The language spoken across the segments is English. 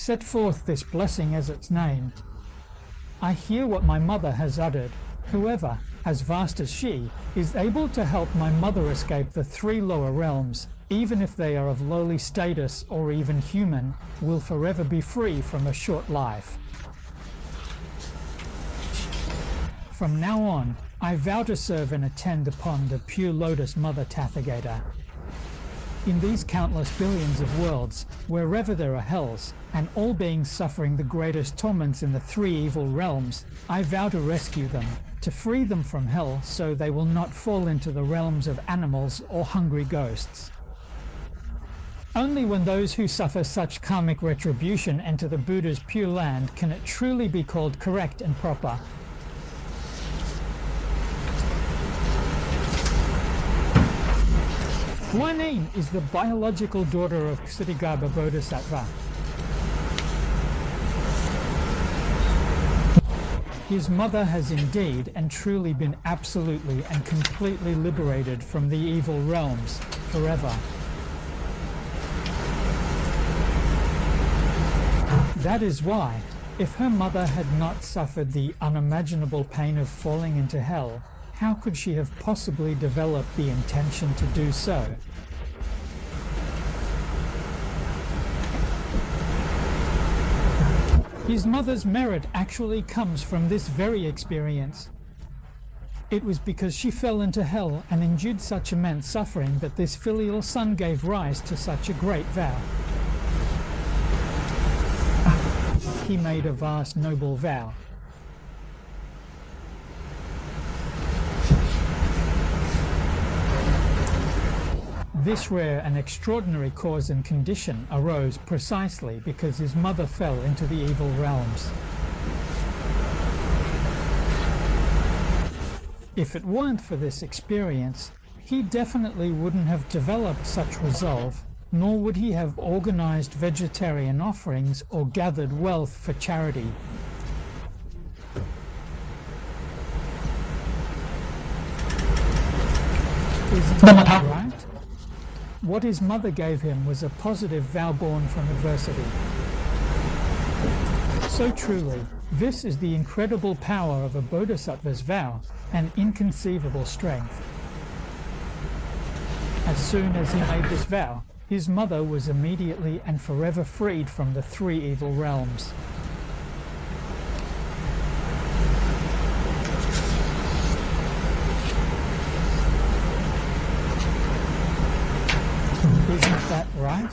set forth this blessing as its name. I hear what my mother has uttered. Whoever, as vast as she, is able to help my mother escape the 3 lower realms, even if they are of lowly status or even human, will forever be free from a short life. From now on, I vow to serve and attend upon the pure lotus Mother Tathagata. In these countless billions of worlds, wherever there are hells, and all beings suffering the greatest torments in the 3 evil realms, I vow to rescue them, to free them from hell so they will not fall into the realms of animals or hungry ghosts. Only when those who suffer such karmic retribution enter the Buddha's pure land can it truly be called correct and proper. Guanyin is the biological daughter of Ksitigarbha Bodhisattva. His mother has indeed and truly been absolutely and completely liberated from the evil realms forever. That is why, if her mother had not suffered the unimaginable pain of falling into hell, how could she have possibly developed the intention to do so? His mother's merit actually comes from this very experience. It was because she fell into hell and endured such immense suffering that this filial son gave rise to such a great vow. He made a vast noble vow. This rare and extraordinary cause and condition arose precisely because his mother fell into the evil realms. If it weren't for this experience, he definitely wouldn't have developed such resolve, nor would he have organized vegetarian offerings or gathered wealth for charity. Isn't that right? What his mother gave him was a positive vow born from adversity. So truly, this is the incredible power of a bodhisattva's vow, an inconceivable strength. As soon as he made this vow, his mother was immediately and forever freed from the 3 evil realms. Isn't that right?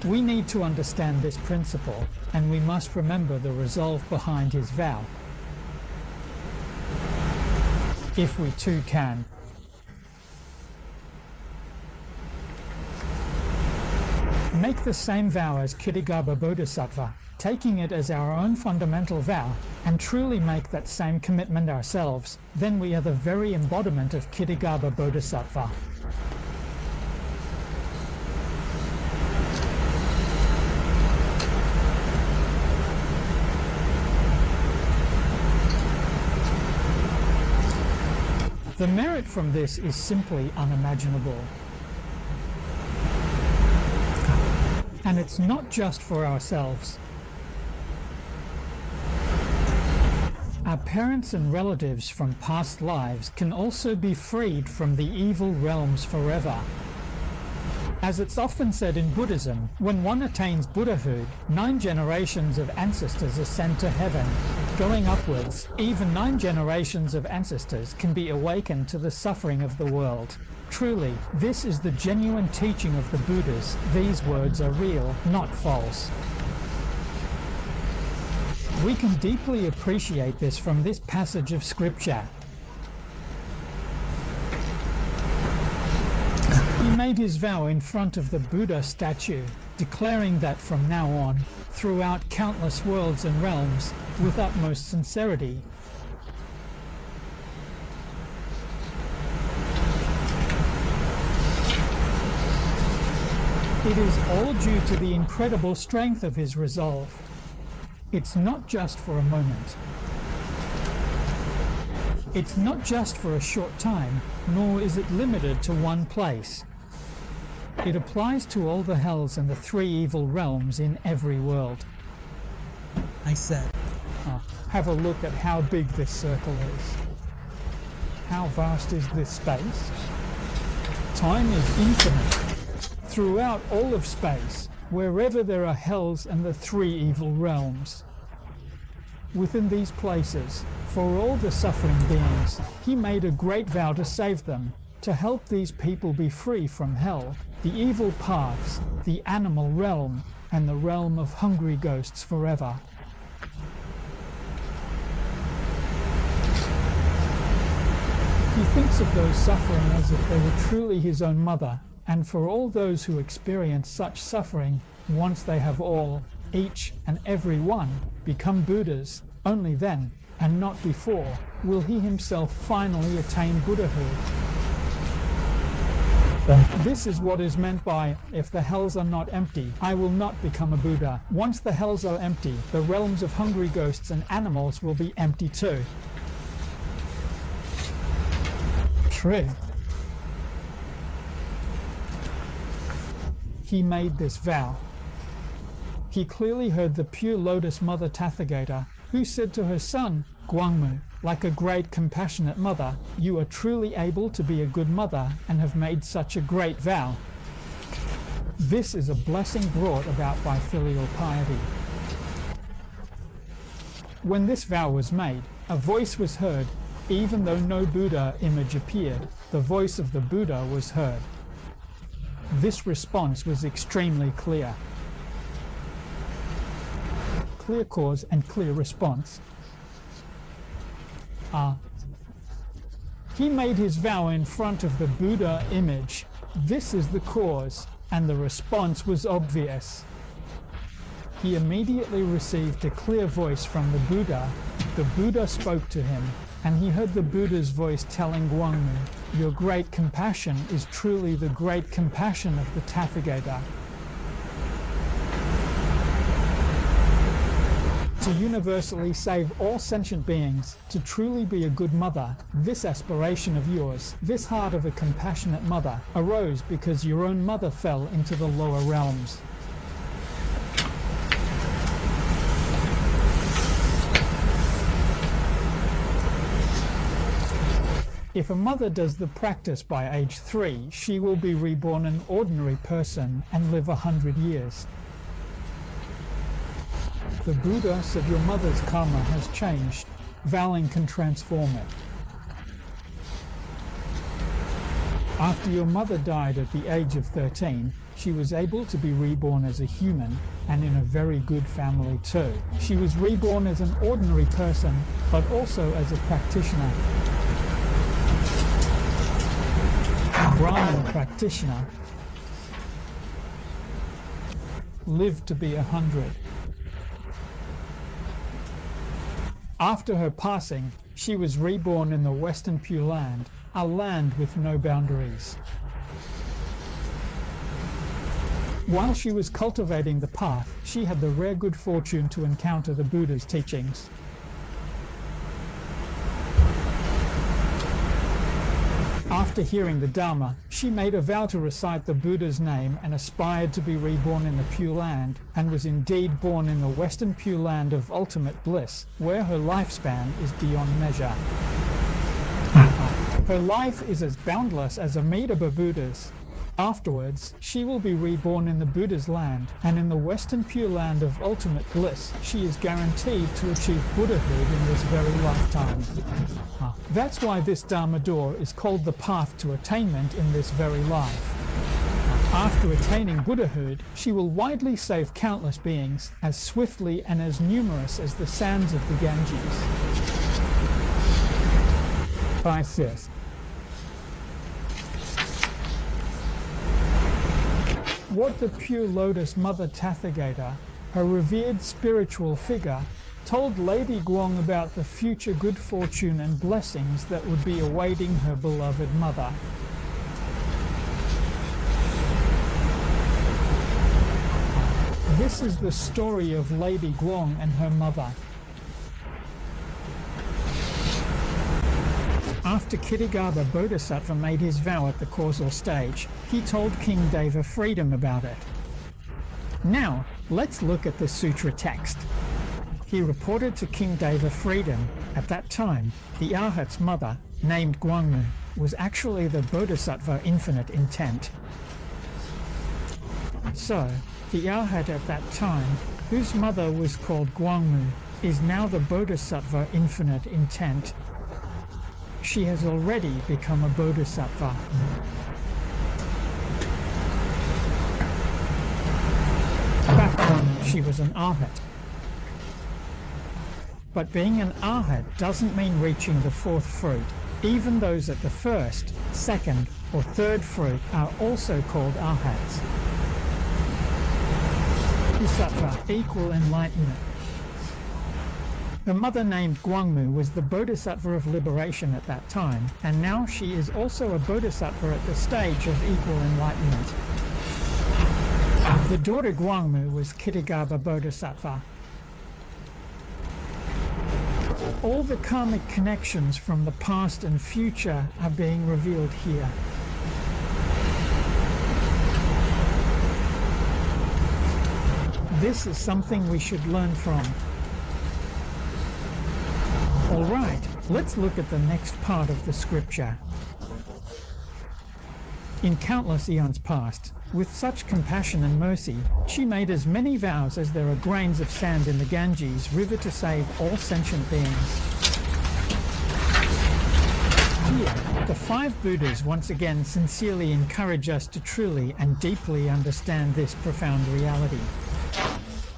We need to understand this principle, and we must remember the resolve behind his vow. If we too can. Make the same vow as Ksitigarbha Bodhisattva, taking it as our own fundamental vow, and truly make that same commitment ourselves, then we are the very embodiment of Ksitigarbha Bodhisattva. The merit from this is simply unimaginable. And it's not just for ourselves. Our parents and relatives from past lives can also be freed from the evil realms forever. As it's often said in Buddhism, when one attains Buddhahood, 9 generations of ancestors ascend to heaven. Going upwards, even 9 generations of ancestors can be awakened to the suffering of the world. Truly, this is the genuine teaching of the Buddhas. These words are real, not false. We can deeply appreciate this from this passage of scripture. He made his vow in front of the Buddha statue, declaring that from now on, throughout countless worlds and realms, with utmost sincerity, it is all due to the incredible strength of his resolve. It's not just for a moment. It's not just for a short time, nor is it limited to one place. It applies to all the hells and the 3 evil realms in every world. I said. Have a look at how big this circle is. How vast is this space? Time is infinite. Throughout all of space, wherever there are hells and the 3 evil realms. Within these places, for all the suffering beings, he made a great vow to save them, to help these people be free from hell, the evil paths, the animal realm, and the realm of hungry ghosts forever. He thinks of those suffering as if they were truly his own mother, and for all those who experience such suffering, once they have all, each and every one, become Buddhas, only then, and not before, will he himself finally attain Buddhahood. This is what is meant by, if the hells are not empty, I will not become a Buddha. Once the hells are empty, the realms of hungry ghosts and animals will be empty too. True. He made this vow. He clearly heard the pure lotus mother Tathagata, who said to her son, Guangmu, like a great compassionate mother, you are truly able to be a good mother and have made such a great vow. This is a blessing brought about by filial piety. When this vow was made, a voice was heard. Even though no Buddha image appeared, the voice of the Buddha was heard. This response was extremely clear. Clear cause and clear response. He made his vow in front of the Buddha image. This is the cause, and the response was obvious. He immediately received a clear voice from the Buddha. The Buddha spoke to him, and he heard the Buddha's voice telling Guangmu, your great compassion is truly the great compassion of the Tathagata. To universally save all sentient beings, to truly be a good mother, this aspiration of yours, this heart of a compassionate mother, arose because your own mother fell into the lower realms. If a mother does the practice by age 3, she will be reborn an ordinary person and live 100 years. The Buddha said your mother's karma has changed. Vowing can transform it. After your mother died at the age of 13, she was able to be reborn as a human and in a very good family too. She was reborn as an ordinary person, but also as a practitioner. Brahmin practitioner, lived to be 100. After her passing, she was reborn in the Western Pure Land, a land with no boundaries. While she was cultivating the path, she had the rare good fortune to encounter the Buddha's teachings. After hearing the Dharma, she made a vow to recite the Buddha's name and aspired to be reborn in the Pure Land, and was indeed born in the Western Pure Land of ultimate bliss, where her lifespan is beyond measure. Her life is as boundless as Amitabha Buddha's. Afterwards, she will be reborn in the Buddha's land, and in the Western Pure Land of ultimate bliss, she is guaranteed to achieve Buddhahood in this very lifetime. That's why this Dharma door is called the path to attainment in this very life. After attaining Buddhahood, she will widely save countless beings, as swiftly and as numerous as the sands of the Ganges. Bye, sis. What the pure lotus mother Tathagata, her revered spiritual figure, told Lady Guang about the future good fortune and blessings that would be awaiting her beloved mother. This is the story of Lady Guang and her mother. After Kitigaba Bodhisattva made his vow at the causal stage, he told King Deva freedom about it. Now, let's look at the sutra text. He reported to King Deva freedom. At that time, the Arhat's mother, named Guangmu, was actually the Bodhisattva infinite intent. So, the Arhat at that time, whose mother was called Guangmu, is now the Bodhisattva infinite intent. She has already become a Bodhisattva. Back then, she was an Arhat. But being an Arhat doesn't mean reaching the fourth fruit. Even those at the first, second, or third fruit are also called Arhats. Bodhisattva, equal enlightenment. Her mother named Guangmu was the Bodhisattva of liberation at that time, and now she is also a Bodhisattva at the stage of equal enlightenment. The daughter Guangmu was Kitigaba Bodhisattva. All the karmic connections from the past and future are being revealed here. This is something we should learn from. Alright, let's look at the next part of the scripture. In countless eons past, with such compassion and mercy, she made as many vows as there are grains of sand in the Ganges river to save all sentient beings. Here, the five Buddhas once again sincerely encourage us to truly and deeply understand this profound reality.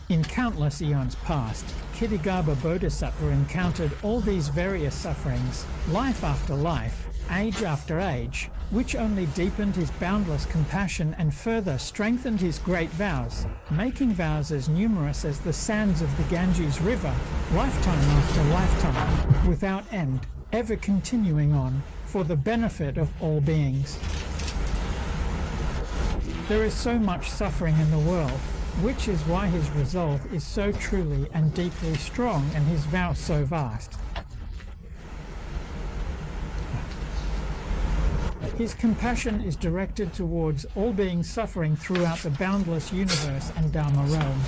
In countless eons past, Kitigaba Bodhisattva encountered all these various sufferings, life after life, age after age, which only deepened his boundless compassion and further strengthened his great vows, making vows as numerous as the sands of the Ganges River, lifetime after lifetime, without end, ever continuing on, for the benefit of all beings. There is so much suffering in the world, which is why his resolve is so truly and deeply strong and his vow so vast. His compassion is directed towards all beings suffering throughout the boundless universe and Dharma realm.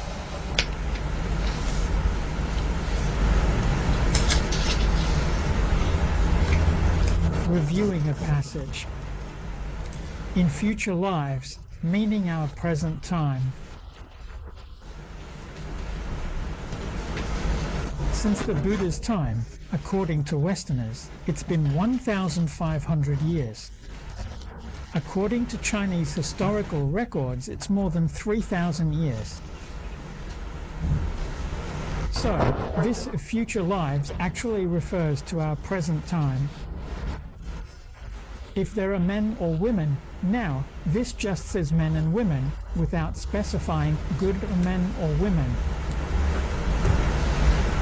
Reviewing a passage. In future lives, meaning our present time. Since the Buddha's time, according to Westerners, it's been 1,500 years. According to Chinese historical records, it's more than 3,000 years. So, this future lives actually refers to our present time. If there are men or women, now, this just says men and women, without specifying good men or women.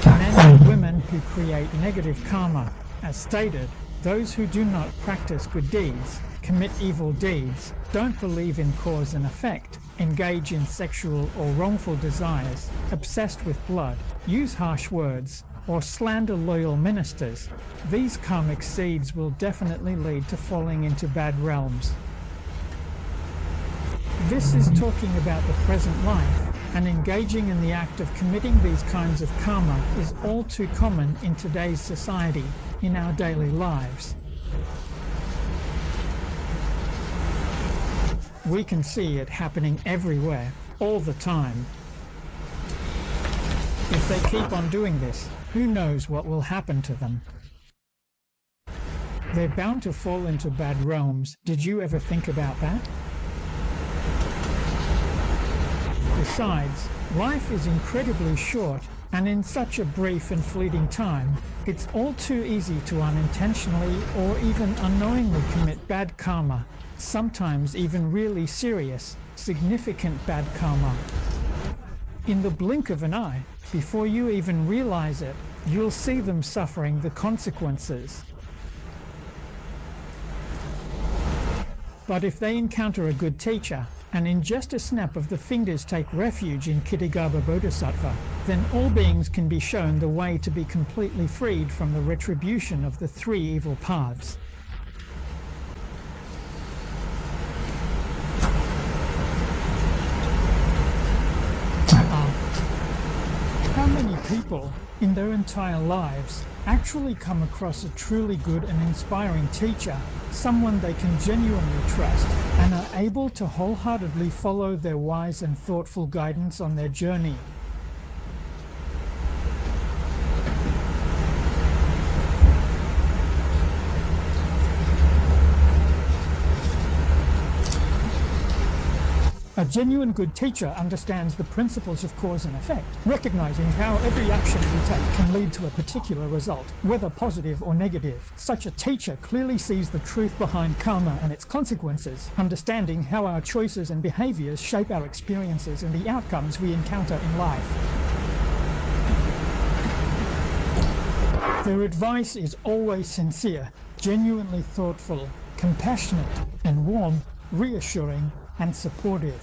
Men and women who create negative karma. As stated, those who do not practice good deeds, commit evil deeds, don't believe in cause and effect, engage in sexual or wrongful desires, obsessed with blood, use harsh words, or slander loyal ministers, these karmic seeds will definitely lead to falling into bad realms. This is talking about the present life, and engaging in the act of committing these kinds of karma is all too common in today's society, in our daily lives. We can see it happening everywhere, all the time. If they keep on doing this, who knows what will happen to them? They're bound to fall into bad realms. Did you ever think about that? Besides, life is incredibly short, and in such a brief and fleeting time, it's all too easy to unintentionally or even unknowingly commit bad karma, sometimes even really serious, significant bad karma. In the blink of an eye, before you even realize it, you'll see them suffering the consequences. But if they encounter a good teacher, and in just a snap of the fingers take refuge in Kitigaba Bodhisattva, then all beings can be shown the way to be completely freed from the retribution of the three evil paths. How many people in their entire lives actually come across a truly good and inspiring teacher, someone they can genuinely trust, and are able to wholeheartedly follow their wise and thoughtful guidance on their journey? A genuine good teacher understands the principles of cause and effect, recognizing how every action we take can lead to a particular result, whether positive or negative. Such a teacher clearly sees the truth behind karma and its consequences, understanding how our choices and behaviors shape our experiences and the outcomes we encounter in life. Their advice is always sincere, genuinely thoughtful, compassionate and warm, reassuring and supportive.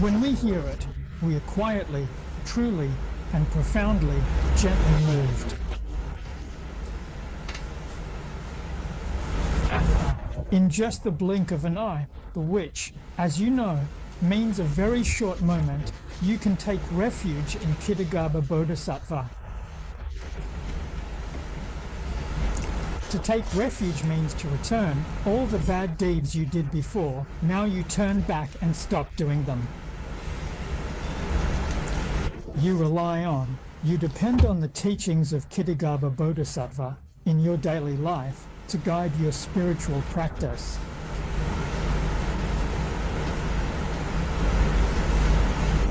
When we hear it, we are quietly, truly, and profoundly, gently moved. In just the blink of an eye, which, as you know, means a very short moment, you can take refuge in Kitigaba Bodhisattva. To take refuge means to return all the bad deeds you did before. Now you turn back and stop doing them. You rely on, you depend on the teachings of Kitigaba Bodhisattva in your daily life to guide your spiritual practice.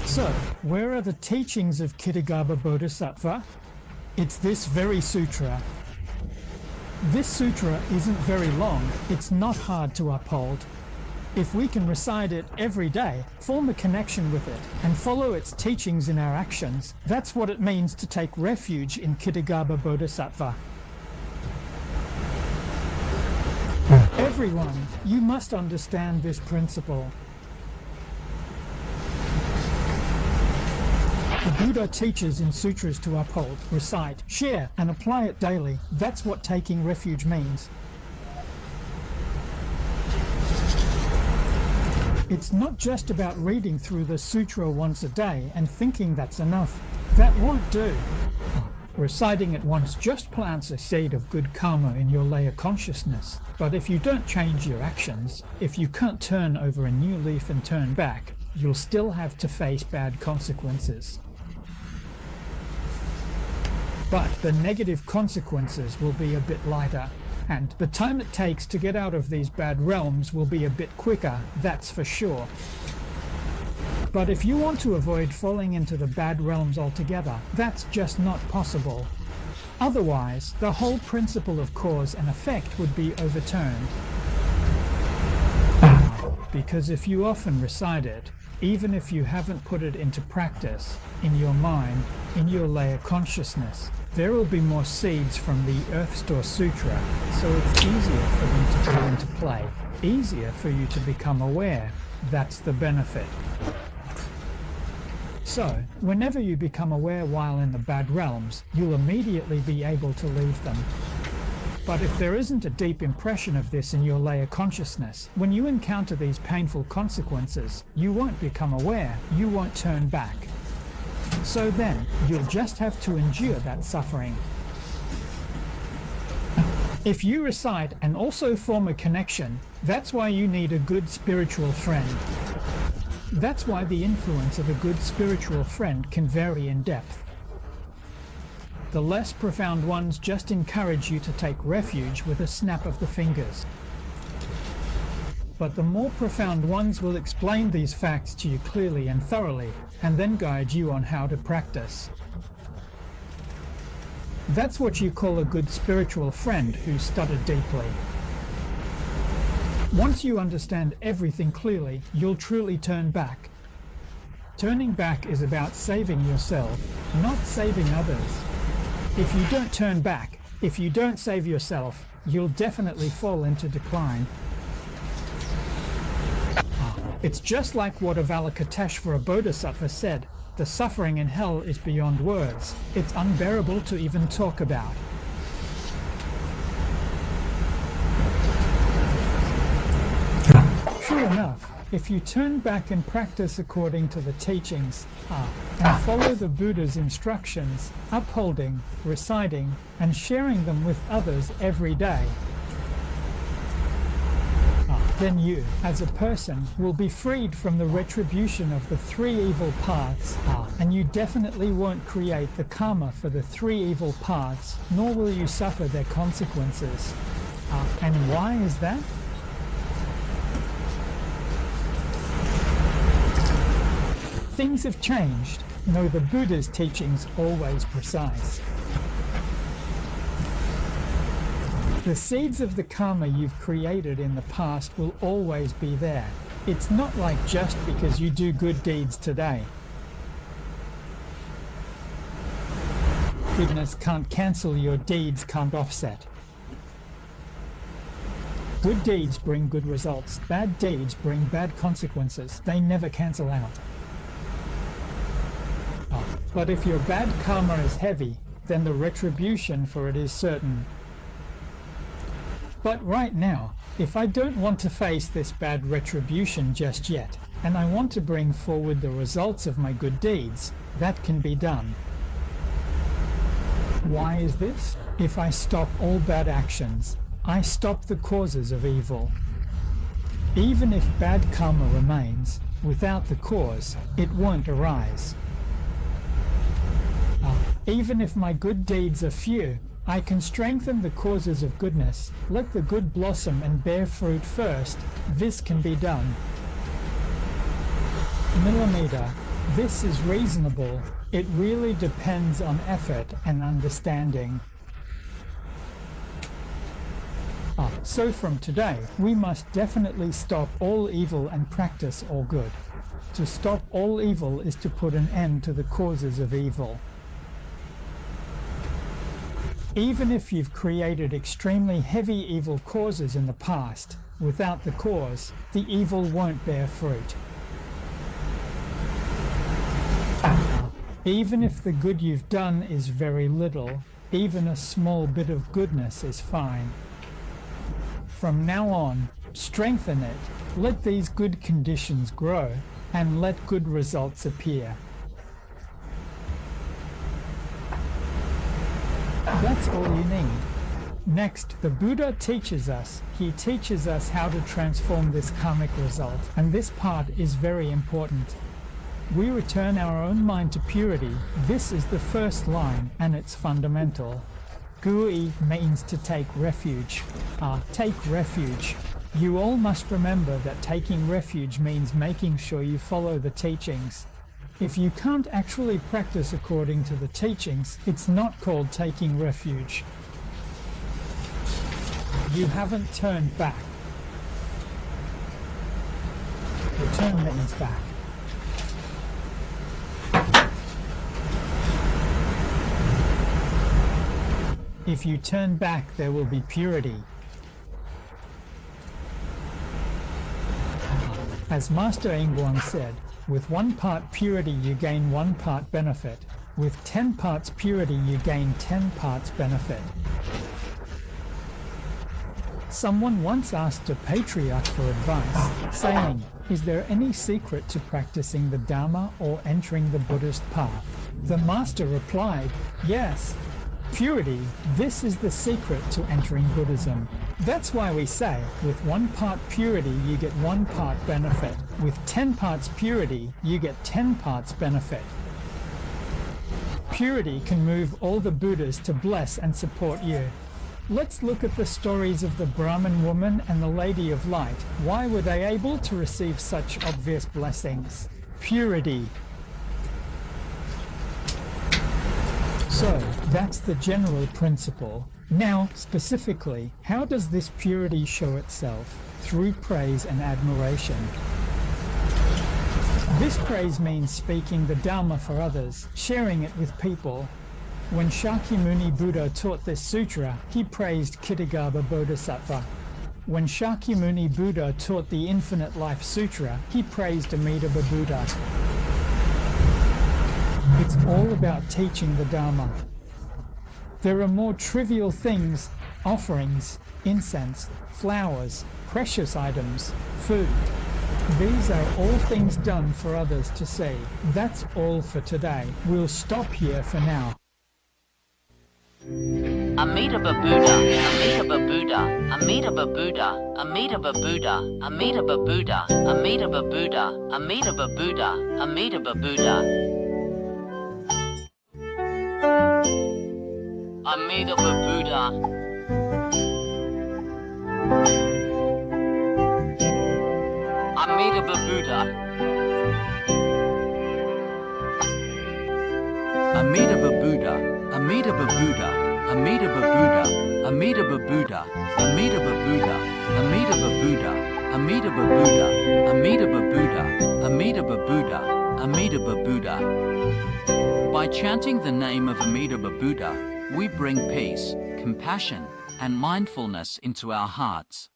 So, where are the teachings of Kitigaba Bodhisattva? It's this very sutra. This sutra isn't very long, it's not hard to uphold. If we can recite it every day, form a connection with it, and follow its teachings in our actions, that's what it means to take refuge in Kitigaba Bodhisattva. Everyone, you must understand this principle. The Buddha teaches in sutras to uphold, recite, share, and apply it daily. That's what taking refuge means. It's not just about reading through the sutra once a day and thinking that's enough. That won't do. Reciting it once just plants a seed of good karma in your layer consciousness. But if you don't change your actions, if you can't turn over a new leaf and turn back, you'll still have to face bad consequences. But the negative consequences will be a bit lighter, and the time it takes to get out of these bad realms will be a bit quicker, that's for sure. But if you want to avoid falling into the bad realms altogether, that's just not possible. Otherwise, the whole principle of cause and effect would be overturned. Because if you often recite it, even if you haven't put it into practice, in your mind, in your layer consciousness, there will be more seeds from the Earth Store Sutra, so it's easier for them to go into play, easier for you to become aware. That's the benefit. So, whenever you become aware while in the bad realms, you'll immediately be able to leave them. But if there isn't a deep impression of this in your layer consciousness, when you encounter these painful consequences, you won't become aware, you won't turn back. So then, you'll just have to endure that suffering. If you recite and also form a connection, that's why you need a good spiritual friend. That's why the influence of a good spiritual friend can vary in depth. The less profound ones just encourage you to take refuge with a snap of the fingers. But the more profound ones will explain these facts to you clearly and thoroughly, and then guide you on how to practice. That's what you call a good spiritual friend who's studied deeply. Once you understand everything clearly, you'll truly turn back. Turning back is about saving yourself, not saving others. If you don't turn back, if you don't save yourself, you'll definitely fall into decline. It's just like what Avalokiteshvara Bodhisattva said. The suffering in hell is beyond words. It's unbearable to even talk about. True enough, if you turn back and practice according to the teachings, and follow the Buddha's instructions, upholding, reciting, and sharing them with others every day, then you, as a person, will be freed from the retribution of the three evil paths, and you definitely won't create the karma for the three evil paths, nor will you suffer their consequences. And why is that? Things have changed, though the Buddha's teachings always precise. The seeds of the karma you've created in the past will always be there. It's not like just because you do good deeds today. Goodness can't cancel, your deeds can't offset. Good deeds bring good results. Bad deeds bring bad consequences. They never cancel out. But if your bad karma is heavy, then the retribution for it is certain. But right now, if I don't want to face this bad retribution just yet, and I want to bring forward the results of my good deeds, that can be done. Why is this? If I stop all bad actions, I stop the causes of evil. Even if bad karma remains, without the cause, it won't arise. Even if my good deeds are few, I can strengthen the causes of goodness. Let the good blossom and bear fruit first. This can be done. Millimeter. This is reasonable. It really depends on effort and understanding. So from today, we must definitely stop all evil and practice all good. To stop all evil is to put an end to the causes of evil. Even if you've created extremely heavy evil causes in the past, without the cause, the evil won't bear fruit. Even if the good you've done is very little, even a small bit of goodness is fine. From now on, strengthen it, let these good conditions grow, and let good results appear. That's all you need. Next, the Buddha teaches us. He teaches us how to transform this karmic result, and this part is very important. We return our own mind to purity. This is the first line, and it's fundamental. Gui means to take refuge. Take refuge. You all must remember that taking refuge means making sure you follow the teachings. If you can't actually practice according to the teachings, it's not called taking refuge. You haven't turned back. Return means back. If you turn back, there will be purity. As Master Ingguang said, with 1 part purity you gain 1 part benefit. With 10 parts purity you gain 10 parts benefit. Someone once asked a patriarch for advice, saying, "Is there any secret to practicing the Dharma or entering the Buddhist path?" The master replied, "Yes. Purity, this is the secret to entering Buddhism. That's why we say, with 1 part purity you get 1 part benefit. With 10 parts purity you get 10 parts benefit. Purity can move all the Buddhas to bless and support you. Let's look at the stories of the Brahmin woman and the Lady of Light. Why were they able to receive such obvious blessings? Purity. So, that's the general principle. Now, specifically, how does this purity show itself? Through praise and admiration. This praise means speaking the Dharma for others, sharing it with people. When Shakyamuni Buddha taught this sutra, he praised Kittagarbha Bodhisattva. When Shakyamuni Buddha taught the Infinite Life Sutra, he praised Amitabha Buddha. It's all about teaching the Dharma. There are more trivial things, offerings, incense, flowers, precious items, food. These are all things done for others to see. That's all for today. We'll stop here for now. Amitabha Buddha, Amitabha Buddha, Amitabha Buddha, Amitabha Buddha, Amitabha Buddha, Amitabha Buddha, Amitabha Buddha, Amitabha Buddha. Amitabha Buddha. Amitabha Buddha. Amitabha Buddha. Amitabha Buddha. Amitabha Buddha. Amitabha Buddha. Amitabha Buddha. Amitabha Buddha. Amitabha Buddha. Amitabha Buddha. Amitabha Buddha. Amitabha Buddha. By chanting the name of Amitabha Buddha, we bring peace, compassion, and mindfulness into our hearts.